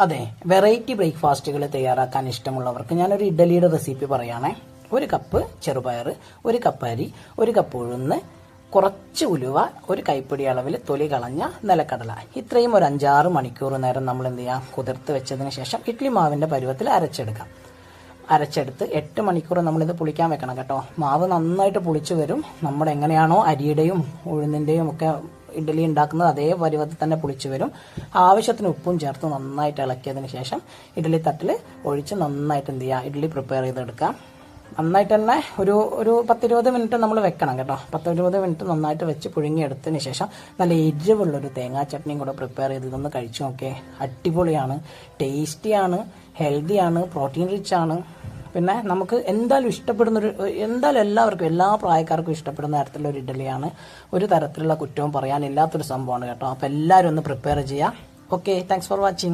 അതെ, വെറൈറ്റി ബ്രേക്ക്ഫാസ്റ്റുകൾ തയ്യാറാക്കാൻ ഇഷ്ടമുള്ളവർക്ക് ഞാനൊരു ഇഡ്ഡലിയുടെ റെസിപ്പി പറയുകയാണേ. 1 കപ്പ് ചെറുപയർ, 1 കപ്പ് അരി, 1 കപ്പ് ഉഴുന്ന്, കുറച്ച് ഉലുവ, 1 കൈപ്പിടി അളവിൽ തൊലി കളഞ്ഞ നിലക്കടല. ഇത്രയും ഒരു 5-6 മണിക്കൂർ നേരം നമ്മൾ എന്ത് ചെയ്യാം, കുതിർത്ത് വെച്ചതിന് ശേഷം ഇഡ്ഡലി മാവിൻ്റെ പരുവത്തിൽ അരച്ചെടുക്കാം. അരച്ചെടുത്ത് 8 മണിക്കൂർ നമ്മളിത് പുളിക്കാൻ വെക്കണം കേട്ടോ. മാവ് നന്നായിട്ട് പുളിച്ച് വരും. നമ്മുടെ എങ്ങനെയാണോ അരിയുടെയും ഉഴുന്നിൻ്റെയും ഒക്കെ ഇഡ്ഡലി ഉണ്ടാക്കുന്നത് അതേ പരുവത്തിൽ തന്നെ പുളിച്ച് വരും. ആവശ്യത്തിന് ഉപ്പും ചേർത്ത് നന്നായിട്ട് ഇളക്കിയതിന് ശേഷം ഇഡ്ഡലി തട്ടിൽ ഒഴിച്ച് നന്നായിട്ട് എന്ത് ചെയ്യുക, ഇഡ്ഡലി പ്രിപ്പയർ ചെയ്തെടുക്കാം. നന്നായിട്ട് തന്നെ ഒരു 10-20 മിനിറ്റ് നമ്മൾ വെക്കണം കേട്ടോ. 10-20 മിനിറ്റ് നന്നായിട്ട് വെച്ച് പുഴുങ്ങിയെടുത്തതിന് ശേഷം നല്ല എരിവുള്ളൊരു തേങ്ങാ ചട്നിയും കൂടെ പ്രിപ്പയർ ചെയ്ത് ഇതൊന്ന് കഴിച്ചു നോക്കിയേ. അടിപൊളിയാണ്, ടേസ്റ്റിയാണ്, ഹെൽത്തിയാണ്, പ്രോട്ടീൻ റിച്ച് ആണ്. പിന്നെ നമുക്ക് എന്തായാലും എല്ലാവർക്കും, എല്ലാ പ്രായക്കാർക്കും ഇഷ്ടപ്പെടുന്ന തരത്തിലുള്ള ഒരു ഇഡ്ഡലിയാണ്. ഒരു തരത്തിലുള്ള കുറ്റവും പറയാനില്ലാത്തൊരു സംഭവമാണ് കേട്ടോ. അപ്പോൾ എല്ലാവരും ഒന്ന് പ്രിപ്പയർ ചെയ്യുക. Okay, thanks for watching.